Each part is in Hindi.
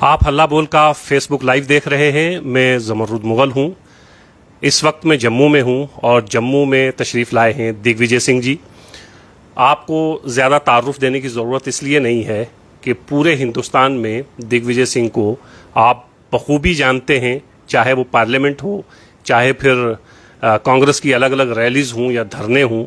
आप हल्ला बोल का फेसबुक लाइव देख रहे हैं। मैं ज़मरुद मुगल हूं। इस वक्त मैं जम्मू में हूं और जम्मू में तशरीफ़ लाए हैं दिग्विजय सिंह जी। आपको ज़्यादा तारुफ देने की ज़रूरत इसलिए नहीं है कि पूरे हिंदुस्तान में दिग्विजय सिंह को आप बखूबी जानते हैं, चाहे वो पार्लियामेंट हो, चाहे फिर कांग्रेस की अलग अलग रैलीज़ हों या धरने हों।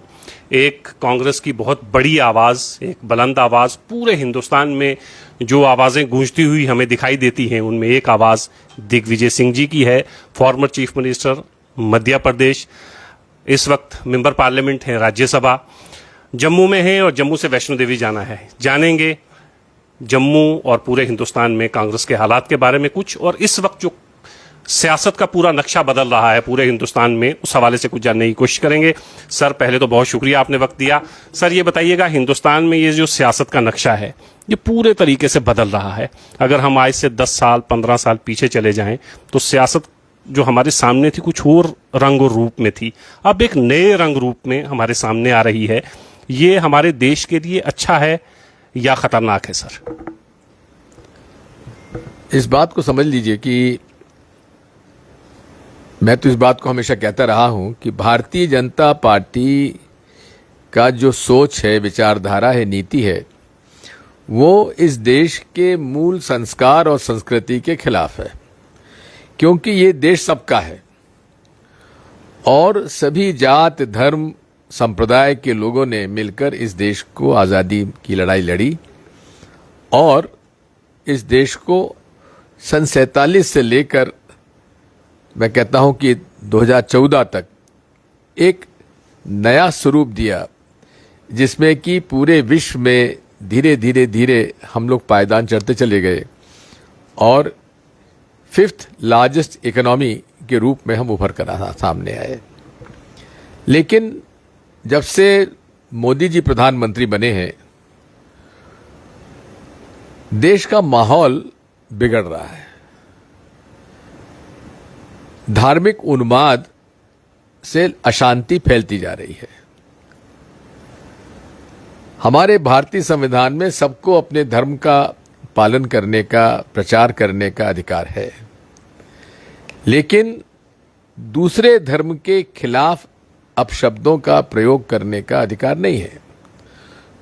एक कांग्रेस की बहुत बड़ी आवाज़, एक बुलंद आवाज़ पूरे हिंदुस्तान में जो आवाज़ें गूंजती हुई हमें दिखाई देती हैं, उनमें एक आवाज़ दिग्विजय सिंह जी की है। Former chief minister Madhya Pradesh, इस वक्त मेंबर पार्लियामेंट हैं राज्यसभा, जम्मू में हैं और जम्मू से वैष्णो देवी जाना है। जानेंगे जम्मू और पूरे हिंदुस्तान में कांग्रेस के हालात के बारे में कुछ, और इस वक्त जो सियासत का पूरा नक्शा बदल रहा है पूरे हिंदुस्तान में, उस हवाले से कुछ जानने की कोशिश करेंगे। सर, पहले तो बहुत शुक्रिया आपने वक्त दिया। सर, ये बताइएगा, हिंदुस्तान में ये जो सियासत का नक्शा है ये पूरे तरीके से बदल रहा है। अगर हम आज से 10 साल 15 साल पीछे चले जाएं तो सियासत जो हमारे सामने थी कुछ और रंग और रूप में थी, अब एक नए रंग रूप में हमारे सामने आ रही है। ये हमारे देश के लिए अच्छा है या खतरनाक है? सर, इस बात को समझ लीजिए कि मैं तो इस बात को हमेशा कहता रहा हूं कि भारतीय जनता पार्टी का जो सोच है, विचारधारा है, नीति है, वो इस देश के मूल संस्कार और संस्कृति के खिलाफ है। क्योंकि ये देश सबका है और सभी जात, धर्म, संप्रदाय के लोगों ने मिलकर इस देश को आज़ादी की लड़ाई लड़ी और इस देश को सन 47 से लेकर मैं कहता हूं कि 2014 तक एक नया स्वरूप दिया, जिसमें कि पूरे विश्व में धीरे धीरे हम लोग पायदान चढ़ते चले गए और 5th लार्जेस्ट इकोनॉमी के रूप में हम उभर कर सामने आए। लेकिन जब से मोदी जी प्रधानमंत्री बने हैं, देश का माहौल बिगड़ रहा है। धार्मिक उन्माद से अशांति फैलती जा रही है। हमारे भारतीय संविधान में सबको अपने धर्म का पालन करने का, प्रचार करने का अधिकार है, लेकिन दूसरे धर्म के खिलाफ अपशब्दों का प्रयोग करने का अधिकार नहीं है।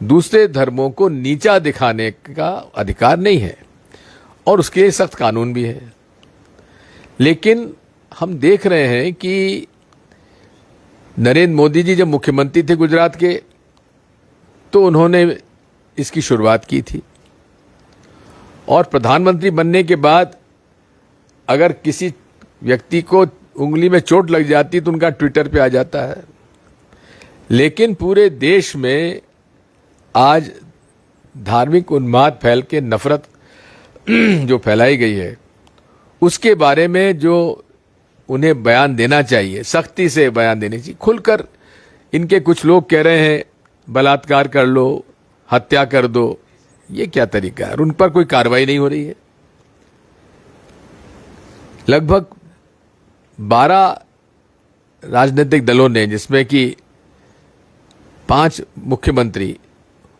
दूसरे धर्मों को नीचा दिखाने का अधिकार नहीं है और उसके लिए सख्त कानून भी है। लेकिन हम देख रहे हैं कि नरेंद्र मोदी जी जब मुख्यमंत्री थे गुजरात के, तो उन्होंने इसकी शुरुआत की थी और प्रधानमंत्री बनने के बाद अगर किसी व्यक्ति को उंगली में चोट लग जाती तो उनका ट्विटर पे आ जाता है। लेकिन पूरे देश में आज धार्मिक उन्माद फैल के नफरत जो फैलाई गई है, उसके बारे में जो उन्हें बयान देना चाहिए, सख्ती से बयान देनी चाहिए। खुलकर इनके कुछ लोग कह रहे हैं बलात्कार कर लो, हत्या कर दो, ये क्या तरीका है? उन पर कोई कार्रवाई नहीं हो रही है। लगभग 12 राजनीतिक दलों ने, जिसमें कि 5 मुख्यमंत्री,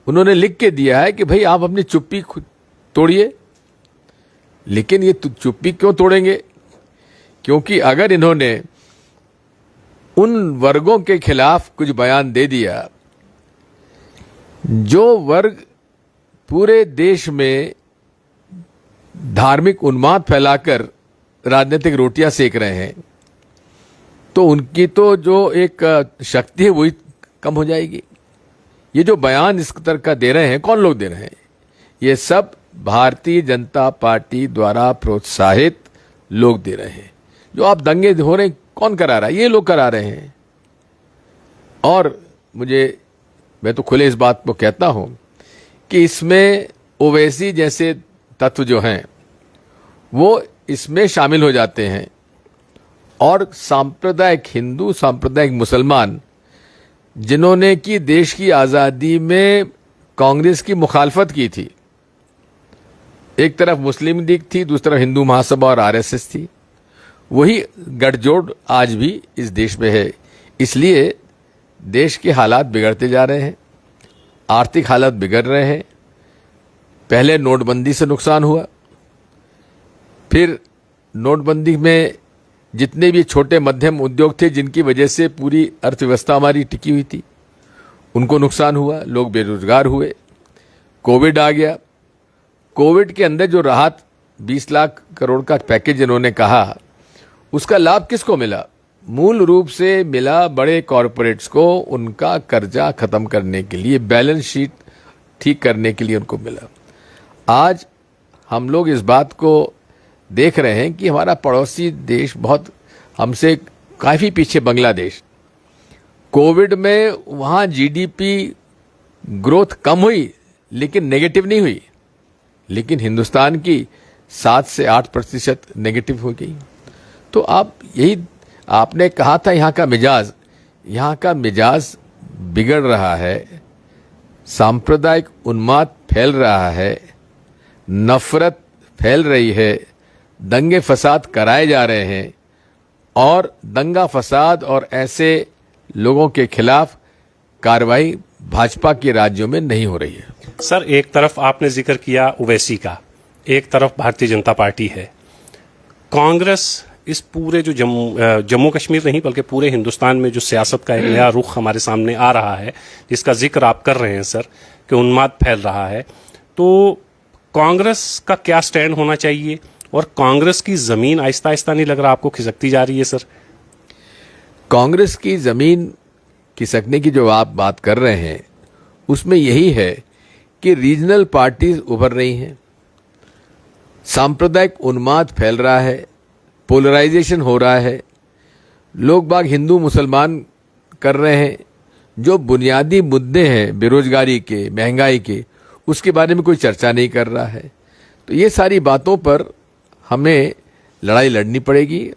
उन्होंने लिख के दिया है कि भाई आप अपनी चुप्पी तोड़िए। लेकिन ये चुप्पी क्यों तोड़ेंगे? क्योंकि अगर इन्होंने उन वर्गों के खिलाफ कुछ बयान दे दिया जो वर्ग पूरे देश में धार्मिक उन्माद फैलाकर राजनीतिक रोटियां सेक रहे हैं, तो उनकी तो जो एक शक्ति है वही कम हो जाएगी। ये जो बयान इस तरह का दे रहे हैं, कौन लोग दे रहे हैं? ये सब भारतीय जनता पार्टी द्वारा प्रोत्साहित लोग दे रहे हैं। जो आप दंगे हो रहे हैं, कौन करा रहा है? ये लोग करा रहे हैं। और मैं तो खुले इस बात को कहता हूं कि इसमें ओवैसी जैसे तत्व जो हैं वो इसमें शामिल हो जाते हैं और सांप्रदायिक हिंदू, सांप्रदायिक मुसलमान, जिन्होंने कि देश की आज़ादी में कांग्रेस की मुखालफत की थी, एक तरफ मुस्लिम लीग थी, दूसरी तरफ हिंदू महासभा और आरएसएस थी, वही गठजोड़ आज भी इस देश में है। इसलिए देश के हालात बिगड़ते जा रहे हैं, आर्थिक हालात बिगड़ रहे हैं। पहले नोटबंदी से नुकसान हुआ, फिर नोटबंदी में जितने भी छोटे मध्यम उद्योग थे जिनकी वजह से पूरी अर्थव्यवस्था हमारी टिकी हुई थी, उनको नुकसान हुआ, लोग बेरोजगार हुए। कोविड आ गया। कोविड के अंदर जो राहत 20 लाख करोड़ का पैकेज इन्होंने कहा, उसका लाभ किसको मिला? मूल रूप से मिला बड़े कॉरपोरेट्स को, उनका कर्जा खत्म करने के लिए, बैलेंस शीट ठीक करने के लिए उनको मिला। आज हम लोग इस बात को देख रहे हैं कि हमारा पड़ोसी देश बहुत हमसे काफी पीछे, बांग्लादेश, कोविड में वहां जीडीपी ग्रोथ कम हुई लेकिन नेगेटिव नहीं हुई, लेकिन हिंदुस्तान की 7 से 8% नेगेटिव हो गई। तो आप यही आपने कहा था, यहाँ का मिजाज बिगड़ रहा है, सांप्रदायिक उन्माद फैल रहा है, नफरत फैल रही है, दंगे फसाद कराए जा रहे हैं, और दंगा फसाद और ऐसे लोगों के खिलाफ कार्रवाई भाजपा के राज्यों में नहीं हो रही है। सर, एक तरफ आपने जिक्र किया ओवैसी का, एक तरफ भारतीय जनता पार्टी है। कांग्रेस इस पूरे जो जम्मू कश्मीर नहीं बल्कि पूरे हिंदुस्तान में जो सियासत का एक नया रुख हमारे सामने आ रहा है, जिसका जिक्र आप कर रहे हैं सर, कि उन्माद फैल रहा है, तो कांग्रेस का क्या स्टैंड होना चाहिए? और कांग्रेस की जमीन आहिस्ता आहिस्ता नहीं लग रहा आपको खिसकती जा रही है सर? कांग्रेस की जमीन खिसकने की जो आप बात कर रहे हैं, उसमें यही है कि रीजनल पार्टीज उभर रही हैं, सांप्रदायिक उन्माद फैल रहा है, पोलराइजेशन हो रहा है, लोग बाग हिंदू मुसलमान कर रहे हैं, जो बुनियादी मुद्दे हैं बेरोजगारी के, महंगाई के, उसके बारे में कोई चर्चा नहीं कर रहा है। तो ये सारी बातों पर हमें लड़ाई लड़नी पड़ेगी,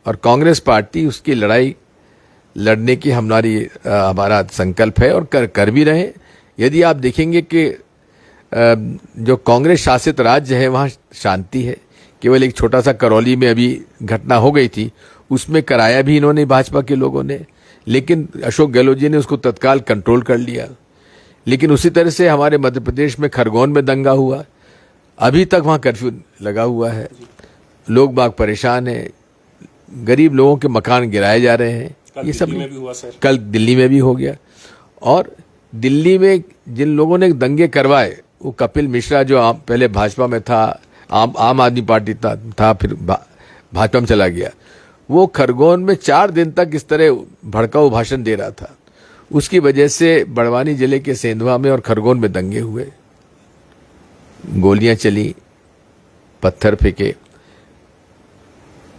और कांग्रेस पार्टी उसकी लड़ाई लड़ने की हमारा संकल्प है, और कर भी रहे। यदि आप देखेंगे कि जो कांग्रेस शासित राज्य है वहाँ शांति है। केवल एक छोटा सा करौली में अभी घटना हो गई थी, उसमें कराया भी इन्होंने भाजपा के लोगों ने, लेकिन अशोक गहलोत जी ने उसको तत्काल कंट्रोल कर लिया। लेकिन उसी तरह से हमारे मध्य प्रदेश में खरगोन में दंगा हुआ, अभी तक वहाँ कर्फ्यू लगा हुआ है, लोग बाग परेशान हैं, गरीब लोगों के मकान गिराए जा रहे हैं। ये सब में भी हुआ सर, कल दिल्ली में भी हो गया। और दिल्ली में जिन लोगों ने दंगे करवाए, वो कपिल मिश्रा जो पहले भाजपा में था, आम आदमी पार्टी था, फिर भाजपा में चला गया, वो खरगोन में 4 दिन तक इस तरह भड़काऊ भाषण दे रहा था। उसकी वजह से बड़वानी जिले के सेंधवा में और खरगोन में दंगे हुए, गोलियां चली, पत्थर फेंके।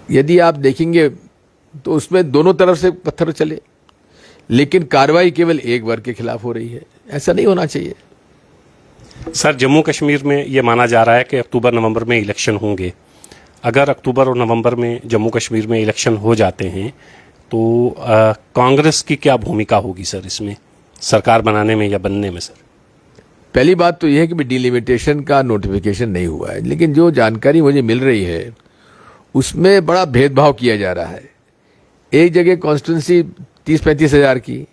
यदि आप देखेंगे तो उसमें दोनों तरफ से पत्थर चले, लेकिन कार्रवाई केवल एक वर्ग के खिलाफ हो रही है। ऐसा नहीं होना चाहिए। सर, जम्मू कश्मीर में ये माना जा रहा है कि अक्टूबर नवंबर में इलेक्शन होंगे। अगर अक्टूबर और नवंबर में जम्मू कश्मीर में इलेक्शन हो जाते हैं तो कांग्रेस की क्या भूमिका होगी सर इसमें, सरकार बनाने में या बनने में? सर, पहली बात तो यह है कि डिलिमिटेशन का नोटिफिकेशन नहीं हुआ है, लेकिन जो जानकारी मुझे मिल रही है उसमें बड़ा भेदभाव किया जा रहा है। एक जगह कॉन्स्टिट्यूंसी 30-35 हजार की,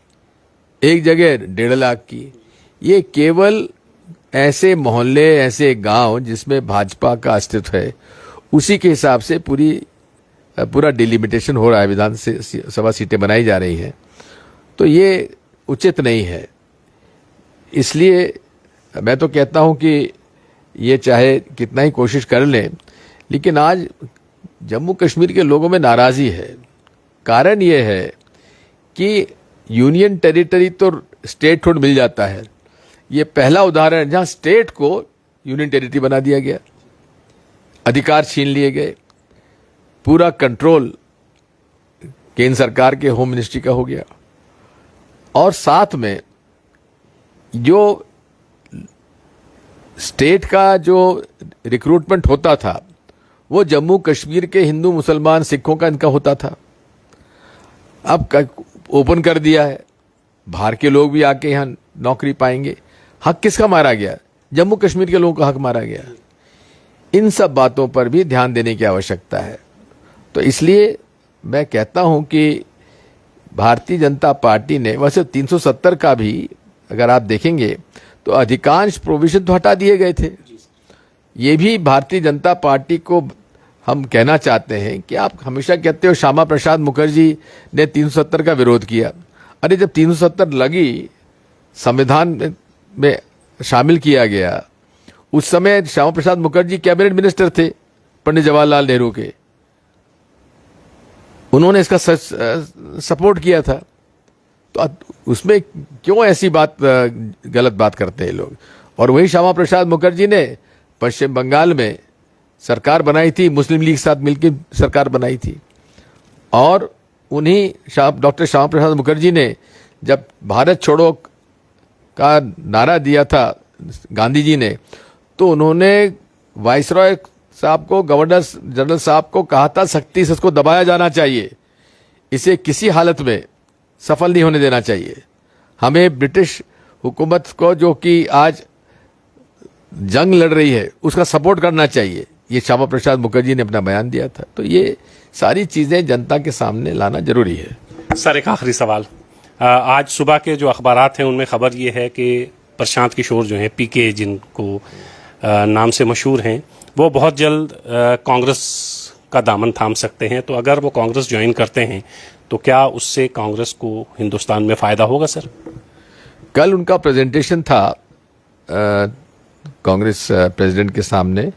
एक जगह 1.5 लाख की। ये केवल ऐसे मोहल्ले, ऐसे गांव जिसमें भाजपा का अस्तित्व है, उसी के हिसाब से पूरा डिलिमिटेशन हो रहा है, विधानसभा सीटें बनाई जा रही हैं। तो ये उचित नहीं है। इसलिए मैं तो कहता हूं कि ये चाहे कितना ही कोशिश कर लें, लेकिन आज जम्मू कश्मीर के लोगों में नाराजगी है। कारण ये है कि यूनियन टेरिटरी तो स्टेटहुड मिल जाता है। ये पहला उदाहरण है जहां स्टेट को यूनियन टेरिटरी बना दिया गया, अधिकार छीन लिए गए, पूरा कंट्रोल केंद्र सरकार के होम मिनिस्ट्री का हो गया, और साथ में जो स्टेट का जो रिक्रूटमेंट होता था वो जम्मू कश्मीर के हिंदू, मुसलमान, सिखों का इनका होता था। अब ओपन कर दिया है, बाहर के लोग भी आके यहां नौकरी पाएंगे। हक किसका मारा गया? जम्मू कश्मीर के लोगों का हक मारा गया। इन सब बातों पर भी ध्यान देने की आवश्यकता है। तो इसलिए मैं कहता हूं कि भारतीय जनता पार्टी ने, वैसे 370 का भी अगर आप देखेंगे तो अधिकांश प्रोविजन तो हटा दिए गए थे। ये भी भारतीय जनता पार्टी को हम कहना चाहते हैं कि आप हमेशा कहते हो श्यामा प्रसाद मुखर्जी ने 370 का विरोध किया। अरे जब 370 लगी, संविधान में शामिल किया गया, उस समय श्यामा प्रसाद मुखर्जी कैबिनेट मिनिस्टर थे पंडित जवाहरलाल नेहरू के, उन्होंने इसका सपोर्ट किया था। तो उसमें क्यों ऐसी बात, गलत बात करते हैं लोग। और वही श्यामा प्रसाद मुखर्जी ने पश्चिम बंगाल में सरकार बनाई थी, मुस्लिम लीग के साथ मिलकर सरकार बनाई थी। और उन्हीं डॉक्टर श्यामा प्रसाद मुखर्जी ने जब भारत छोड़ो का नारा दिया था गांधी जी ने, तो उन्होंने वाइसरॉय साहब को, गवर्नर जनरल साहब को कहा था सख्ती से इसको दबाया जाना चाहिए, इसे किसी हालत में सफल नहीं होने देना चाहिए। हमें ब्रिटिश हुकूमत को, जो कि आज जंग लड़ रही है, उसका सपोर्ट करना चाहिए। ये श्यामा प्रसाद मुखर्जी ने अपना बयान दिया था। तो ये सारी चीजें जनता के सामने लाना जरूरी है। सर, एक आखिरी सवाल। आज सुबह के जो अखबारात हैं उनमें खबर ये है कि प्रशांत किशोर जो हैं, पीके जिनको नाम से मशहूर हैं, वो बहुत जल्द कांग्रेस का दामन थाम सकते हैं। तो अगर वो कांग्रेस ज्वाइन करते हैं तो क्या उससे कांग्रेस को हिंदुस्तान में फायदा होगा सर? कल उनका प्रेजेंटेशन था कांग्रेस प्रेसिडेंट के सामने,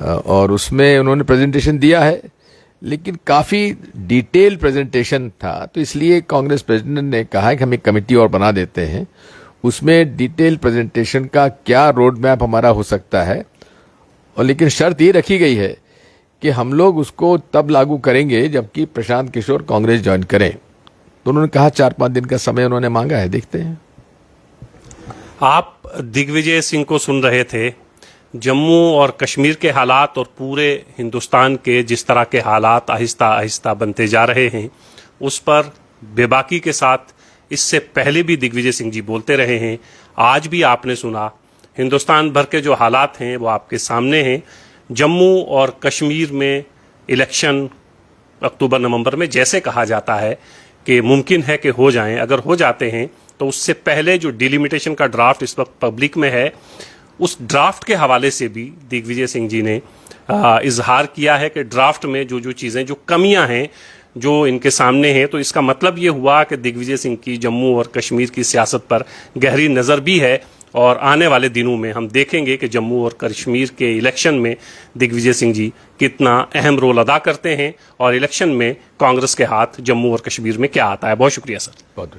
और उसमें उन्होंने प्रेजेंटेशन दिया है, लेकिन काफी डिटेल प्रेजेंटेशन था। तो इसलिए कांग्रेस प्रेसिडेंट ने कहा है कि हम एक कमेटी और बना देते हैं, उसमें डिटेल प्रेजेंटेशन का क्या रोड मैप हमारा हो सकता है। और लेकिन शर्त ये रखी गई है कि हम लोग उसको तब लागू करेंगे जबकि प्रशांत किशोर कांग्रेस ज्वाइन करें। तो उन्होंने कहा 4-5 दिन का समय उन्होंने मांगा है, देखते हैं। आप दिग्विजय सिंह को सुन रहे थे। जम्मू और कश्मीर के हालात और पूरे हिंदुस्तान के जिस तरह के हालात आहिस्ता आहिस्ता बनते जा रहे हैं, उस पर बेबाकी के साथ इससे पहले भी दिग्विजय सिंह जी बोलते रहे हैं। आज भी आपने सुना। हिंदुस्तान भर के जो हालात हैं वो आपके सामने हैं। जम्मू और कश्मीर में इलेक्शन अक्टूबर-नवंबर में जैसे कहा जाता है कि मुमकिन है कि हो जाएं, अगर हो जाते हैं तो उससे पहले जो डिलिमिटेशन का ड्राफ्ट इस वक्त पब्लिक में है, उस ड्राफ्ट के हवाले से भी दिग्विजय सिंह जी ने इजहार किया है कि ड्राफ्ट में जो जो चीज़ें, जो कमियां हैं जो इनके सामने हैं, तो इसका मतलब ये हुआ कि दिग्विजय सिंह की जम्मू और कश्मीर की सियासत पर गहरी नज़र भी है। और आने वाले दिनों में हम देखेंगे कि जम्मू और कश्मीर के इलेक्शन में दिग्विजय सिंह जी कितना अहम रोल अदा करते हैं और इलेक्शन में कांग्रेस के हाथ जम्मू और कश्मीर में क्या आता है। बहुत शुक्रिया सर। बहुत